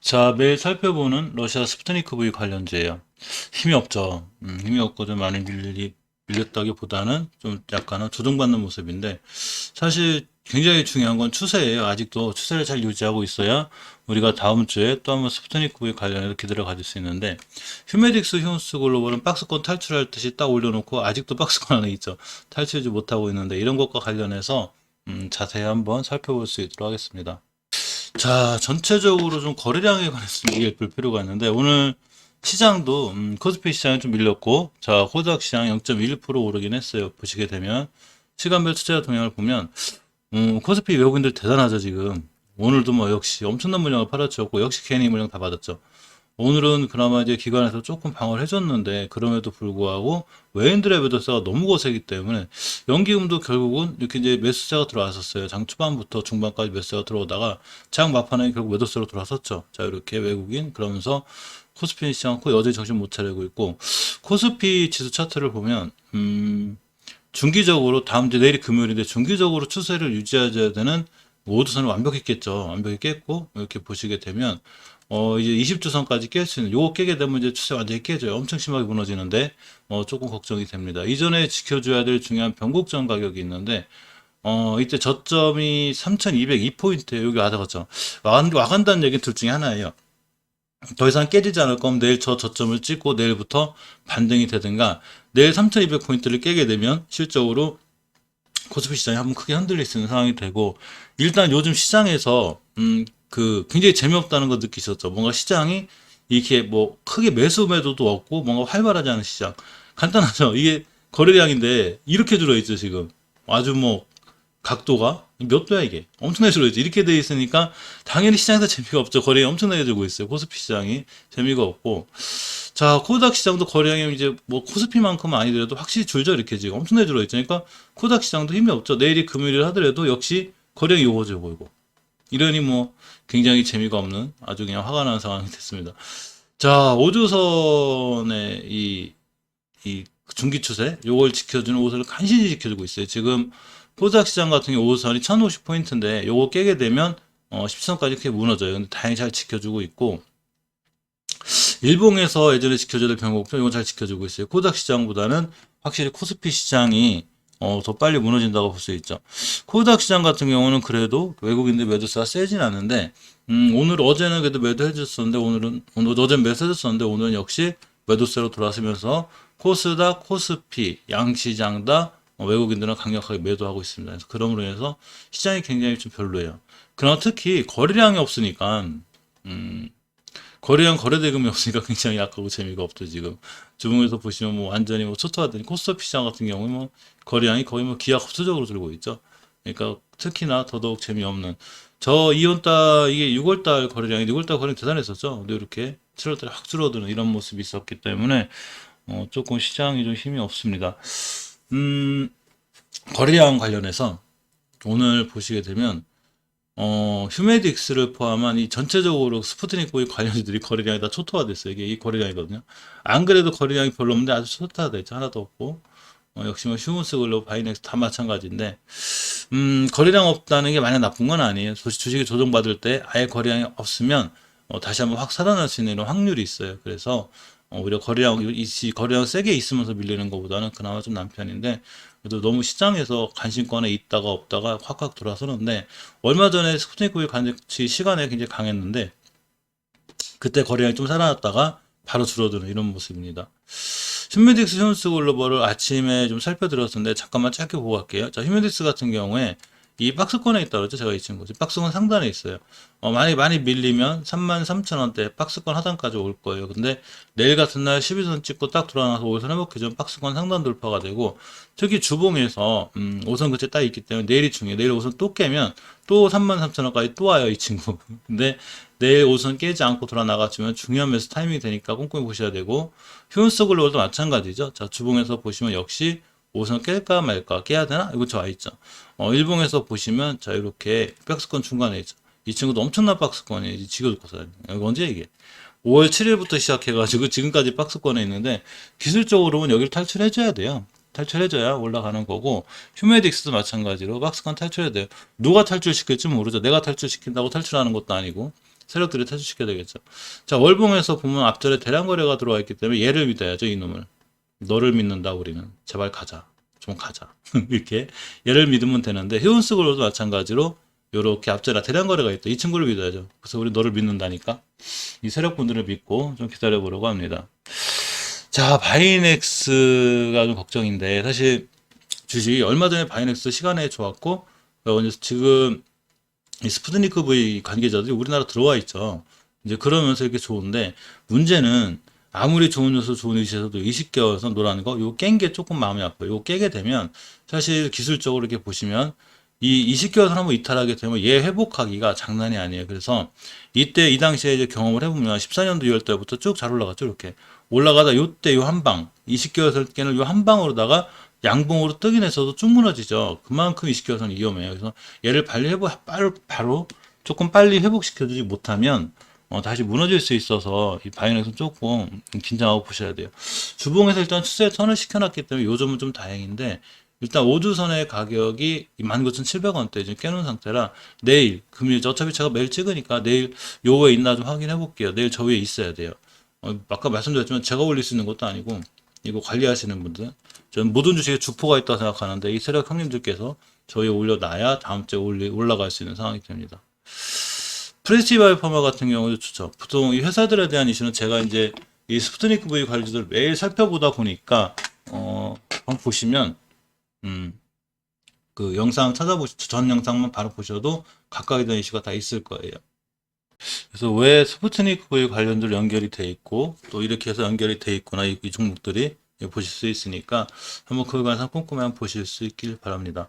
자, 매일 살펴보는 러시아 스푸트니크 V 관련주예요. 힘이 없죠. 힘이 없고 좀 많이 밀렸다기보다는 좀 약간은 조정받는 모습인데 사실 굉장히 중요한 건 추세예요. 아직도 추세를 잘 유지하고 있어야 우리가 다음 주에 또 한번 스푸트니크 V 관련해서 기대를 가질 수 있는데 휴메딕스 휴온스 글로벌은 박스권 탈출할 듯이 딱 올려놓고 아직도 박스권 안에 있죠. 탈출하지 못하고 있는데 이런 것과 관련해서 자세히 한번 살펴볼 수 있도록 하겠습니다. 자, 전체적으로 좀 거래량에 관해서 얘기해 볼 필요가 있는데, 오늘 시장도, 코스피 시장이 좀 밀렸고, 자, 코스닥 시장 0.1% 오르긴 했어요. 보시게 되면. 시간별 투자 동향을 보면, 코스피 외국인들 대단하죠, 지금. 오늘도 뭐 역시 엄청난 물량을 팔아치웠고, 역시 케니 물량 다 받았죠. 오늘은 그나마 이제 기관에서 조금 방어를 해줬는데 그럼에도 불구하고 외인들의 매도세가 너무 거세기 때문에 연기금도 결국은 이렇게 이제 매수세가 들어왔었어요. 장 초반부터 중반까지 매수세가 들어오다가 장 막판에 결국 매도세로 들어왔었죠. 자, 이렇게 외국인 그러면서 코스피 시장 않고 여전히 정신 못 차리고 있고 코스피 지수 차트를 보면 중기적으로 다음 주 내일이 금요일인데 중기적으로 추세를 유지해야 되는 모두선을 완벽히 깼죠. 완벽히 깼고 이렇게 보시게 되면 이제 20주선까지 깰 수 있는 요거 깨게 되면 이제 추세 완전히 깨져요. 엄청 심하게 무너지는데 조금 걱정이 됩니다. 이전에 지켜줘야 될 중요한 변곡점 가격이 있는데 이때 저점이 3202포인트 여기 와닿았죠. 와간다는 얘기 둘 중에 하나예요. 더 이상 깨지지 않을 거면 내일 저 저점을 찍고 내일부터 반등이 되든가 내일 3200포인트를 깨게 되면 실적으로 코스피 시장이 한번 크게 흔들릴 수 있는 상황이 되고 일단 요즘 시장에서 굉장히 재미없다는 거 느끼셨죠. 뭔가 시장이 이렇게 뭐 크게 매수 매도도 없고 뭔가 활발하지 않은 시장. 간단하죠. 이게 거래량인데 이렇게 들어있죠 지금. 아주 뭐 각도가 몇 도야 이게 엄청나게 줄어있죠. 이렇게 돼 있으니까 당연히 시장에서 재미가 없죠. 거래량이 엄청나게 들고 있어요. 코스피 시장이 재미가 없고 자 코스닥 시장도 거래량이 이제 뭐 코스피만큼은 아니더라도 확실히 줄죠. 이렇게 지금 엄청나게 줄어있죠. 그러니까 코스닥 시장도 힘이 없죠. 내일이 금요일 하더라도 역시 거래량이 요거져 보이고 이러니 뭐 굉장히 재미가 없는 아주 그냥 화가 나는 상황이 됐습니다. 자 5주선의 이 중기 추세 요걸 지켜주는 5선을 간신히 지켜주고 있어요. 지금 코스닥 시장 같은 경우 5선이 1050포인트인데 요거 깨게 되면 10선까지 이렇게 무너져요. 근데 다행히 잘 지켜주고 있고 일봉에서 예전에 지켜줘야 될 변곡점 이건 잘 지켜주고 있어요. 코스닥 시장보다는 확실히 코스피 시장이 더 빨리 무너진다고 볼 수 있죠. 코스닥 시장 같은 경우는 그래도 외국인들 매도세가 세진 않은데 오늘 어제는 그래도 매도해줬었는데 오늘 어제는 매수해줬었는데 오늘은 역시 매도세로 돌아서면서 코스닥, 코스피, 양시장 다 외국인들은 강력하게 매도하고 있습니다. 그래서 그럼으로 인해서 시장이 굉장히 좀 별로예요. 그러나 특히 거래량이 없으니까 거래량 거래대금이 없으니까 굉장히 약하고 재미가 없죠 지금. 주봉에서 보시면 뭐 완전히 뭐 초토화된 코스피 시장 같은 경우는 뭐 거래량이 거의 뭐 기하급수적으로 들고 있죠. 그러니까 특히나 더더욱 재미없는 저 이혼달 이게 6월달 거래량이 6월달 거래량 대단했었죠. 근데 이렇게 7월달에 확 줄어드는 이런 모습이 있었기 때문에 조금 시장이 좀 힘이 없습니다. 거래량 관련해서 오늘 보시게 되면 휴메딕스를 포함한 이 전체적으로 스푸트닉 V 관련주들이 거래량이 다 초토화됐어요. 이게 이 거래량이거든요. 안 그래도 거래량이 별로 없는데 아주 초토화됐죠. 하나도 없고. 역시 뭐 휴먼스 글로 바이넥스 다 마찬가지인데, 거래량 없다는 게 마냥 나쁜 건 아니에요. 주식이 조정받을 때 아예 거래량이 없으면, 다시 한번 확 살아날 수 있는 이런 확률이 있어요. 그래서, 오히려 거래량 세게 있으면서 밀리는 것보다는 그나마 좀 난 편인데, 그래도 너무 시장에서 관심권에 있다가 없다가 확확 돌아서는데, 얼마 전에 스푸트니크 V 관치 시간에 굉장히 강했는데, 그때 거래량이 좀 살아났다가 바로 줄어드는 이런 모습입니다. 휴메딕스 휴먼스 글로벌을 아침에 좀 살펴드렸었는데 잠깐만 짧게 보고 갈게요. 자, 휴메딕스 같은 경우에 이 박스권에 있다 그랬죠. 제가 이 친구. 박스권 상단에 있어요. 많이 밀리면 33,000원대 박스권 하단까지 올 거예요. 근데 내일 같은 날 12선 찍고 딱 돌아나서 5선 회복해주면 박스권 상단 돌파가 되고 특히 주봉에서 5선 그치 딱 있기 때문에 내일이 중요해요. 내일 5선 또 깨면 또 33,000원까지 또 와요. 이 친구. 근데 내일 5선 깨지 않고 돌아 나가주면 중요한 매수 타이밍이 되니까 꼼꼼히 보셔야 되고 휴먼스 글로벌도 마찬가지죠. 자, 주봉에서 보시면 역시 5선 깰까 말까 깨야 되나? 이거 저 와있죠. 일봉에서 보시면 자 이렇게 박스권 중간에 있죠. 이 친구도 엄청난 박스권이에요. 지겨죽고서 여기 언제 이게 5월 7일부터 시작해가지고 지금까지 박스권에 있는데 기술적으로는 여기를 탈출해줘야 돼요. 탈출해줘야 올라가는 거고 휴메딕스도 마찬가지로 박스권 탈출해야 돼요. 누가 탈출시킬지 모르죠. 내가 탈출시킨다고 탈출하는 것도 아니고 세력들이 퇴출시켜야 되겠죠. 자, 월봉에서 보면 앞절에 대량 거래가 들어와 있기 때문에 얘를 믿어야죠, 이놈을. 너를 믿는다, 우리는. 제발 가자. 좀 가자. 이렇게 얘를 믿으면 되는데, 히온스글로도 마찬가지로 요렇게 앞절에 대량 거래가 있다. 이 친구를 믿어야죠. 그래서 우리 너를 믿는다니까. 이 세력분들을 믿고 좀 기다려보려고 합니다. 자, 바이넥스가 좀 걱정인데, 사실 주식이 얼마 전에 바이넥스 시간에 좋았고, 지금 이 스푸트니크 V 관계자들이 우리나라 들어와 있죠. 이제 그러면서 이렇게 좋은데, 문제는 아무리 좋은 요소, 좋은 위치에서도 20개월선 노라는 거, 요 깬 게 조금 마음이 아파요. 요 깨게 되면, 사실 기술적으로 이렇게 보시면, 이 20개월선 한번 이탈하게 되면 얘 회복하기가 장난이 아니에요. 그래서 이때 이 당시에 이제 경험을 해보면 14년도 2월 달부터 쭉 잘 올라갔죠. 이렇게 올라가다 요때 요 한 방, 20개월선 깨는 요 한 방으로다가 양봉으로 뜨긴 했어도 쭉 무너지죠. 그만큼 20개월선이 위험해요. 그래서 얘를 바로 조금 빨리 회복시켜주지 못하면 다시 무너질 수 있어서 이 바이넥스는 조금 긴장하고 보셔야 돼요. 주봉에서 일단 추세 턴을 시켜놨기 때문에 요점은 좀 다행인데, 일단 5주선의 가격이 19,700원대 지금 깨놓은 상태라 내일 금요일, 어차피 제가 매일 찍으니까 내일 요거에 있나 좀 확인해 볼게요. 내일 저 위에 있어야 돼요. 아까 말씀드렸지만 제가 올릴 수 있는 것도 아니고 이거 관리하시는 분들, 저는 모든 주식에 주포가 있다고 생각하는데 이 세력 형님들께서 저희 올려놔야 다음 주에 올라갈 수 있는 상황이 됩니다. 프레스티바이오 파마 같은 경우도 좋죠. 보통 이 회사들에 대한 이슈는 제가 이제 이 스푸트니크 V 관리들 매일 살펴보다 보니까 한번 보시면 그 영상 전 영상만 바로 보셔도 가까이 된 이슈가 다 있을 거예요. 그래서 왜 스푸트니크 V 관련들 연결이 돼 있고 또 이렇게 해서 연결이 돼 있구나 이 종목들이 보실 수 있으니까 한번 그걸 관해서 꼼꼼히 한번 보실 수 있길 바랍니다.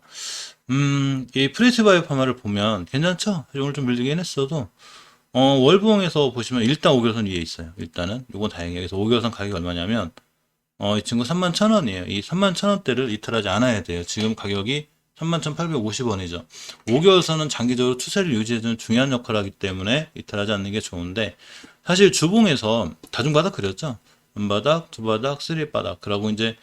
이 프레스바이오 파마를 보면 괜찮죠? 오늘 좀 밀리긴 했어도 월봉에서 보시면 일단 5개선 위에 있어요. 일단은 이건 다행이에요. 그래서 5개선 가격이 얼마냐면 이 친구 31,000원이에요. 이 31,000원대를 이탈하지 않아야 돼요. 지금 가격이 31,850원이죠. 5개월선은 장기적으로 추세를 유지해주는 중요한 역할을 하기 때문에 이탈하지 않는 게 좋은데, 사실 주봉에서 다중바닥 그렸죠. 한바닥, 두바닥, 쓰리바닥. 그러고 이제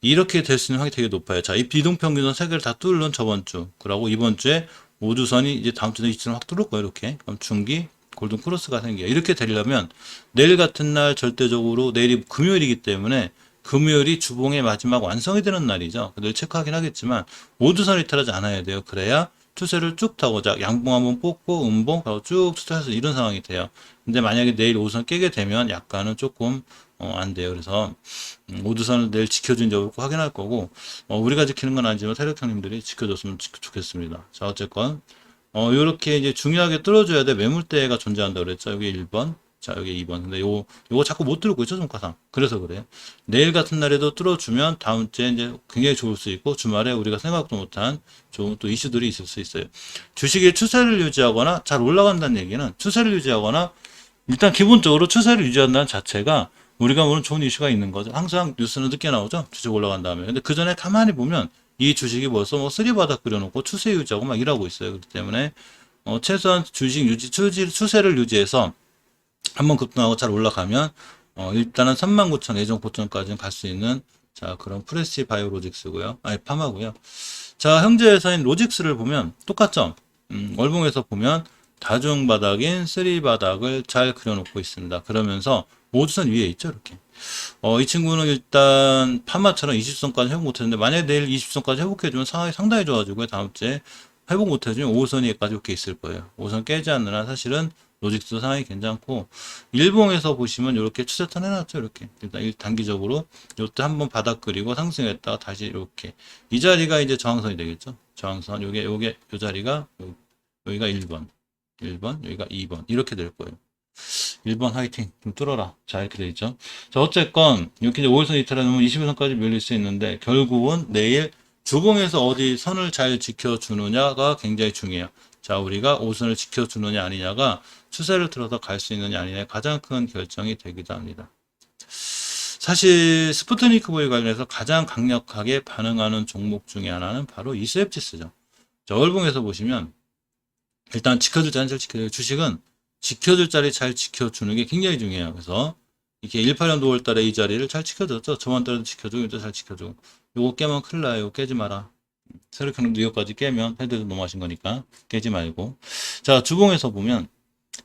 이렇게 될 수 있는 확률이 되게 높아요. 자, 이 비동평균선 3개를 다 뚫는 저번 주. 그러고 이번 주에 5주선이 이제 다음 주에 이치는 확 뚫을 거예요. 이렇게. 그럼 중기, 골든 크로스가 생겨요. 이렇게 되려면 내일 같은 날 절대적으로 내일이 금요일이기 때문에 금요일이 주봉의 마지막 완성이 되는 날이죠. 늘 체크하긴 하겠지만 5주선 이탈하지 않아야 돼요. 그래야 추세를 쭉 타고 양봉 한번 뽑고 음봉 하고 쭉 추세해서 이런 상황이 돼요. 근데 만약에 내일 5주선 깨게 되면 약간은 조금 안 돼요. 그래서 5주선을 내일 지켜준지 여부 확인할 거고, 우리가 지키는 건 아니지만 세력 형님들이 지켜줬으면 좋겠습니다. 자, 어쨌건 요렇게 이제 중요하게 뚫어줘야 돼. 매물대가 존재한다 그랬죠. 여기 1번. 자, 여기 2번. 근데 요거 자꾸 못 뚫고 있죠, 종가상. 그래서 그래요. 내일 같은 날에도 뚫어주면 다음 주에 이제 굉장히 좋을 수 있고, 주말에 우리가 생각도 못한 좋은 또 이슈들이 있을 수 있어요. 주식의 추세를 유지하거나 잘 올라간다는 얘기는 추세를 유지하거나 일단 기본적으로 추세를 유지한다는 자체가 우리가 모르는 좋은 이슈가 있는 거죠. 항상 뉴스는 늦게 나오죠. 주식 올라간 다음에. 근데 그 전에 가만히 보면 이 주식이 벌써 쓰리바닥 그려놓고 추세 유지하고 막 일하고 있어요. 그렇기 때문에 최소한 주식 추세를 유지해서 한번 급등하고 잘 올라가면 일단은 39,000 예전 고점까지는 갈 수 있는 자 그런 프레시 바이오로직스고요. 아니 파마고요. 자 형제회사인 로직스를 보면 똑같죠. 월봉에서 보면 다중바닥인 쓰리바닥을 잘 그려놓고 있습니다. 그러면서 5주선 위에 있죠 이렇게. 이 친구는 일단 파마처럼 20선까지 회복 못했는데 만약에 내일 20선까지 회복해주면 상황이 상당히 좋아지고요. 다음 주에 회복 못해주면 5선 위에까지 이렇게 있을 거예요. 5선 깨지 않는 한 사실은 로직스 상황이 괜찮고, 일봉에서 보시면 이렇게 추세턴 해놨죠. 이렇게 일단 단기적으로 요때 한번 바닥 그리고 상승했다가 다시 이렇게 이 자리가 이제 저항선이 되겠죠. 저항선 요게 요 자리가 여기가 1번 여기가 2번 이렇게 될 거예요. 1번 화이팅 좀 뚫어라. 자 이렇게 돼 있죠. 자 어쨌건 이렇게 이제 5일선 이탈해 놓으면 20일선까지 밀릴 수 있는데 결국은 내일 주봉에서 어디 선을 잘 지켜주느냐가 굉장히 중요해요. 자 우리가 5선을 지켜주느냐 아니냐가 추세를 틀어서 갈 수 있느냐 아니냐의 가장 큰 결정이 되기도 합니다. 사실 스푸트니크 V 관련해서 가장 강력하게 반응하는 종목 중에 하나는 바로 이스웹지수죠. 자 월봉에서 보시면 일단 지켜줄 자리는 잘 지켜줘요. 주식은 지켜줄 자리 잘 지켜주는 게 굉장히 중요해요. 그래서 이렇게 18년도 5월 달에 이 자리를 잘 지켜줬죠. 저번 달에도 지켜주고 이제 잘 지켜주고 요거 깨면 큰일 나요. 요거 깨지 마라. 세력형님도 이거까지 깨면 헤드도 너무하신 거니까 깨지 말고. 자 주봉에서 보면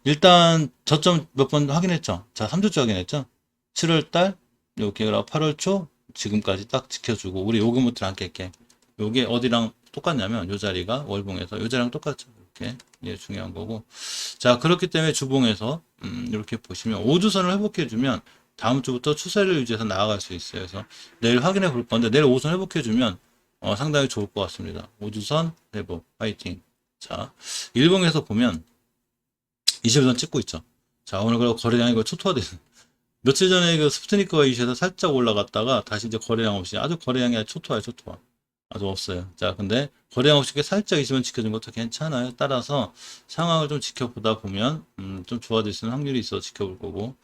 일단 저점 몇 번 확인했죠. 자, 3주째 확인했죠. 7월달 이렇게 8월 초 지금까지 딱 지켜주고 우리 요금부터 안 깰게. 요게 어디랑 똑같냐면 요 자리가 월봉에서 요 자리랑 똑같죠. 이렇게 이게 중요한 거고. 자, 그렇기 때문에 주봉에서 이렇게 보시면 5주선을 회복해주면 다음 주부터 추세를 유지해서 나아갈 수 있어요. 그래서 내일 확인해 볼 건데 내일 5선 회복해주면 상당히 좋을 것 같습니다. 5주선 회복 파이팅. 자, 일봉에서 보면 20선 찍고 있죠. 자, 오늘 그리고 거래량이 이거 초토화되는 며칠 전에 그 스푸트니크와 이슈에서 살짝 올라갔다가 다시 이제 거래량 없이 아주 거래량이 아주 초토화예요, 초토화. 아주 없어요. 자, 근데 거래량 없이 살짝 있으면 지켜준 것도 괜찮아요. 따라서 상황을 좀 지켜보다 보면 좀 좋아질 수 있는 확률이 있어 지켜볼 거고.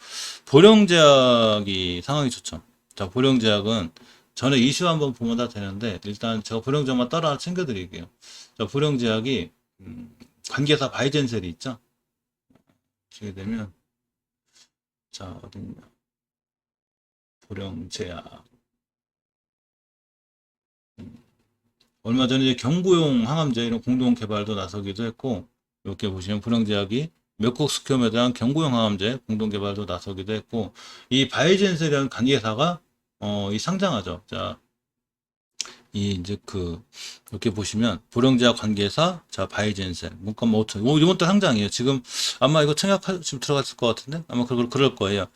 보령제약이 상황이 좋죠. 자, 보령제약은 전에 이슈 한번 보면 다 되는데 일단 제가 보령제약만 따라 하나 챙겨드릴게요. 자, 보령제약이 관계사 바이젠셀이 있죠. 보시게 되면 자, 어딨냐. 보령제약. 얼마 전에 이제 경구용 항암제 이런 공동 개발도 나서기도 했고, 이렇게 보시면 불황제약이 몇국 스큐엄에 대한 경구용 항암제 공동 개발도 나서기도 했고, 이 바이젠셀이라는 관계사가 이 상장하죠. 자, 이 이제 이렇게 보시면 불황제약 관계사, 자 바이젠셀 문건 5천, 이번 달 상장이에요. 지금 아마 이거 청약 지금 들어갔을 것 같은데 아마 그럴 거예요.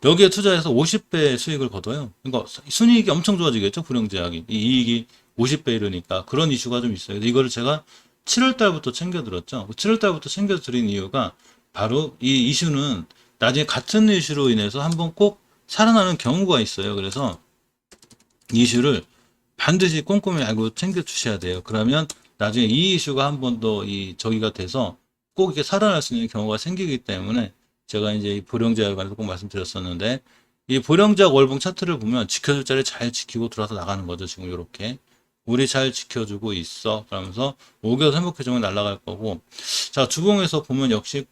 여기에 투자해서 50배 수익을 거둬요. 그러니까 순이익이 엄청 좋아지겠죠. 불황제약이 이 이익이 50배 이러니까 그런 이슈가 좀 있어요. 이거를 제가 7월 달부터 챙겨 들었죠. 7월 달부터 챙겨 드린 이유가 바로 이 이슈는 나중에 같은 이슈로 인해서 한번 꼭 살아나는 경우가 있어요. 그래서 이 이슈를 반드시 꼼꼼히 알고 챙겨 주셔야 돼요. 그러면 나중에 이 이슈가 한 번 더 저기가 돼서 꼭 이렇게 살아날 수 있는 경우가 생기기 때문에 제가 이제 이 보령제약에 관해서 꼭 말씀드렸었는데 이 보령제약 월봉 차트를 보면 지켜줄 자리 잘 지키고 들어와서 나가는 거죠. 지금 이렇게 우리 잘 지켜주고 있어. 그러면서 5개월 회복해주면 날아갈 거고 자 주봉에서 보면 역시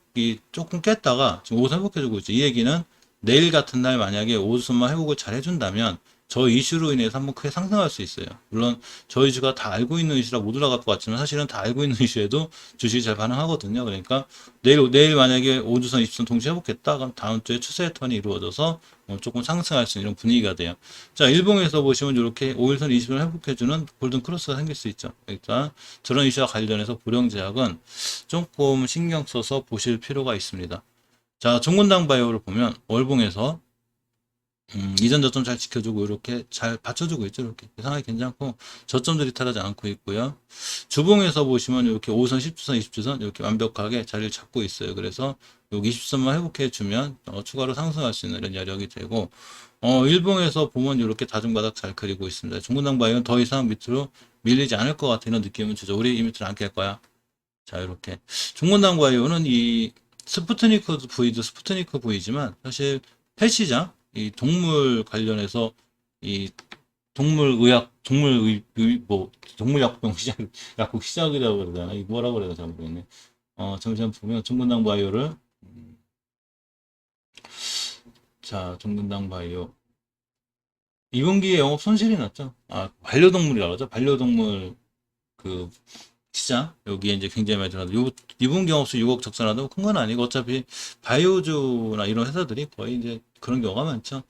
조금 깼다가 지금 5선 회복해주고 있죠. 이 얘기는 내일 같은 날 만약에 5선만 회복을 잘 해준다면 저 이슈로 인해서 한번 크게 상승할 수 있어요. 물론 저 이슈가 다 알고 있는 이슈라 못 올라갈 것 같지만 사실은 다 알고 있는 이슈에도 주식이 잘 반응하거든요. 그러니까 내일 만약에 5주선, 20선 동시에 회복했다 그럼 다음 주에 추세 턴이 이루어져서 조금 상승할 수 있는 이런 분위기가 돼요. 자, 일봉에서 보시면 이렇게 5일선, 20선 회복해주는 골든 크로스가 생길 수 있죠. 일단 저런 이슈와 관련해서 보령제약은 조금 신경 써서 보실 필요가 있습니다. 자, 종근당 바이오를 보면 월봉에서 이전 저점 잘 지켜주고 이렇게 잘 받쳐주고 있죠. 이렇게 상당히 괜찮고 저점들이 타하지 않고 있고요. 주봉에서 보시면 이렇게 5선, 10주선, 20주선 이렇게 완벽하게 자리를 잡고 있어요. 그래서 여기 20선만 회복해 주면 추가로 상승할 수 있는 이런 여력이 되고 일봉에서 보면 이렇게 다중바닥 잘 그리고 있습니다. 중근당 바이오는 더 이상 밑으로 밀리지 않을 것 같은 느낌은 주죠. 우리 이 밑으로 안 깰 거야. 자, 이렇게 중근당 바이오는 이 스푸트니크 V도 스푸트니크 V지만 사실 펫시장 이 동물 관련해서 이 동물약병 시작, 약국 시작이라고 그러잖아 이 뭐라고 그래야 잘 모르겠네. 잠시만 보면 종근당 바이오를, 자, 종근당 바이오. 2분기에 영업 손실이 났죠. 반려동물이라고 하죠. 반려동물 그 시장 여기에 이제 굉장히 많이 들어가는데 2분기 영업수 6억 적산하도 큰 건 아니고 어차피 바이오주나 이런 회사들이 거의 이제 그런 경우가 많죠.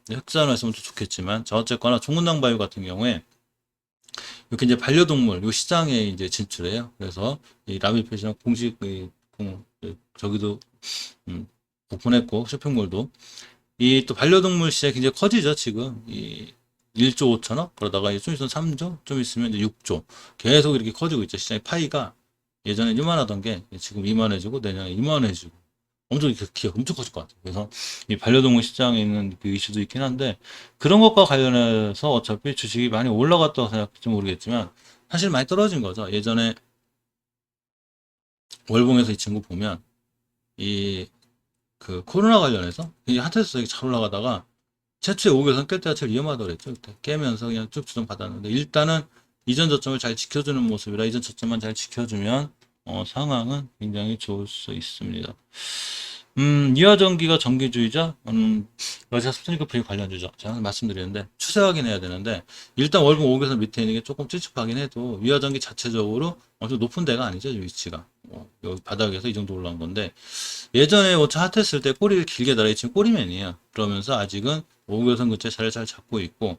흑자화했으면 더 좋겠지만 자 어쨌거나 종근당 바이오 같은 경우에 이렇게 이제 반려동물 요 시장에 이제 진출해요. 그래서 이 라비펫이랑 공식 저기도 오픈했고 쇼핑몰도 이 또 반려동물 시장이 굉장히 커지죠. 지금 이 1조 5천억 그러다가 좀 있으면 3조 좀 있으면 이제 6조 계속 이렇게 커지고 있죠. 시장의 파이가 예전에 이만하던 게 지금 이만해지고 내년에 이만해지고 엄청 기가 엄청 커질 것 같아요. 그래서 이 반려동물 시장에 있는 그 이슈도 있긴 한데 그런 것과 관련해서 어차피 주식이 많이 올라갔다고 생각할지 모르겠지만 사실 많이 떨어진 거죠. 예전에 월봉에서 이 친구 보면 이 코로나 관련해서 굉장히 핫했어요. 잘 올라가다가 최초에 5개선 깰 때가 제일 위험하다고 그랬죠. 그때 깨면서 그냥 쭉 주정 받았는데 일단은 이전 저점을 잘 지켜주는 모습이라 이전 저점만 잘 지켜주면 상황은 굉장히 좋을 수 있습니다. 이하전기가 전기주의자, 러시아 스푸트니크 V 관련주죠. 제가 말씀드리는데 추세 확인해야 되는데 일단 월봉 5개선 밑에 있는 게 조금 찝찝하긴 해도 이하전기 자체적으로 엄청 높은 데가 아니죠. 위치가 여기 바닥에서 이 정도 올라온 건데, 예전에 원차 핫했을 때 꼬리를 길게 달아있지만 꼬리맨이에요. 그러면서 아직은 5개선 근처에 자리를 잘 잡고 있고,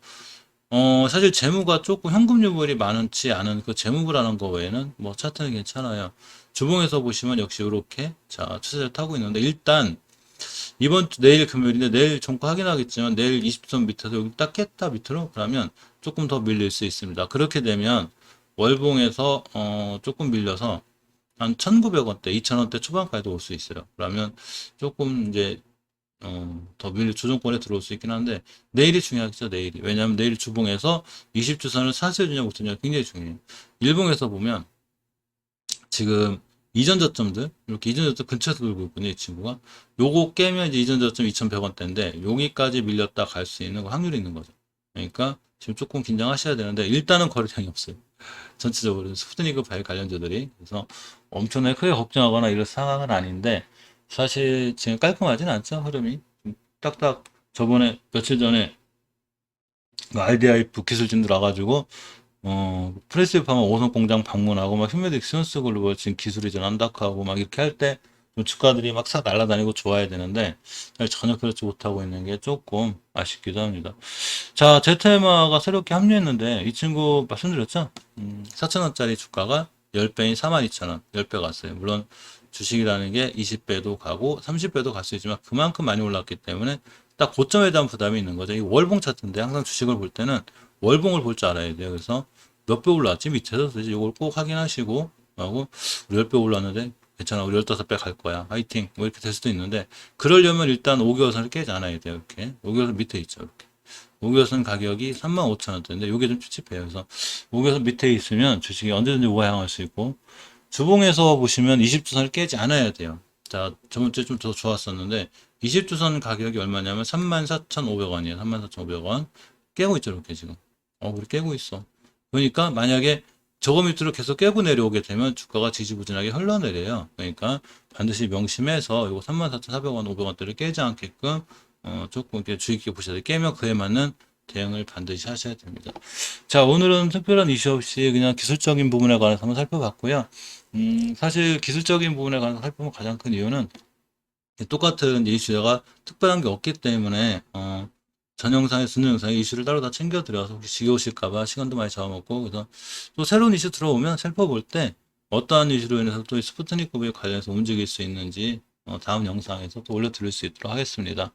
사실 재무가 조금 현금 유불이 많지 않은 그 재무부라는 거 외에는 뭐 차트는 괜찮아요. 주봉에서 보시면 역시 이렇게 자 추세를 타고 있는데, 일단 내일 금요일인데 내일 종가 확인하겠지만 내일 20선 밑에서 여기 딱 깼다 밑으로 그러면 조금 더 밀릴 수 있습니다. 그렇게 되면 월봉에서 조금 밀려서 한 1,900원대, 2,000원대 초반까지도 올 수 있어요. 그러면 조금 이제 더 밀리 조정권에 들어올 수 있긴 한데, 내일이 중요하겠죠, 내일이. 왜냐하면 내일 주봉에서 20주선을 사수해주냐 못하냐 굉장히 중요해요. 일봉에서 보면 지금 이전 저점들, 이렇게 이전 저점 근처에서 돌고 있거든요, 이 친구가. 요거 깨면 이제 이전 저점 2,100원대인데, 여기까지 밀렸다 갈 수 있는 확률이 있는 거죠. 그러니까 지금 조금 긴장하셔야 되는데, 일단은 거래량이 없어요. 전체적으로 스푸트니크 바이 관련주들이. 그래서 엄청나게 크게 걱정하거나 이런 상황은 아닌데, 사실 지금 깔끔하진 않죠, 흐름이. 딱딱 저번에 며칠 전에 RDIF 기술진들 와가지고 프레스파마 5선 공장 방문하고 막 휴메딕 스온스 글로벌 지금 기술이 전한다하고 막 이렇게 할 때 좀 주가들이 막 싹 날아다니고 좋아야 되는데 전혀 그렇지 못하고 있는 게 조금 아쉽기도 합니다. 자, 제테마가 새롭게 합류했는데 이 친구 말씀드렸죠? 4,000원짜리 주가가 10배인 42,000원, 10배 갔어요. 물론 주식이라는 게 20배도 가고 30배도 갈 수 있지만 그만큼 많이 올랐기 때문에 딱 고점에 대한 부담이 있는 거죠. 이 월봉 차트인데 항상 주식을 볼 때는 월봉을 볼 줄 알아야 돼요. 그래서 몇 배 올랐지 밑에서 그래서 이걸 꼭 확인하시고 하고 우리 10배 올랐는데 괜찮아 우리 15배 갈 거야 화이팅 뭐 이렇게 될 수도 있는데, 그러려면 일단 5개월선을 깨지 않아야 돼요. 이렇게 5개월선 밑에 있죠. 이렇게 5개월선 가격이 35,000원대인데 이게 좀 찝찝해요. 그래서 5개월선 밑에 있으면 주식이 언제든지 우하향할 수 있고, 주봉에서 보시면 20주선을 깨지 않아야 돼요. 자, 저번 주에 좀 더 좋았었는데 20주선 가격이 얼마냐면 34,500원이에요. 34,500원. 깨고 있죠, 이렇게 지금. 우리 깨고 있어. 그러니까 만약에 저거 밑으로 계속 깨고 내려오게 되면 주가가 지지부진하게 흘러내려요. 그러니까 반드시 명심해서 이거 34,400원, 500원대를 깨지 않게끔 조금 이렇게 주의 깊게 보셔야 돼요. 깨면 그에 맞는 대응을 반드시 하셔야 됩니다. 자, 오늘은 특별한 이슈 없이 그냥 기술적인 부분에 관해서 한번 살펴봤고요. 사실 기술적인 부분에 관해서 살펴본 가장 큰 이유는 똑같은 이슈가 특별한 게 없기 때문에 전 영상에 전 영상에 이슈를 따로 다 챙겨드려서 혹시 지겨우실까봐 시간도 많이 잡아먹고, 그래서 또 새로운 이슈 들어오면 살펴볼 때 어떠한 이슈로 인해서 또 스푸트니크 에 관련해서 움직일 수 있는지 다음 영상에서 또 올려드릴 수 있도록 하겠습니다.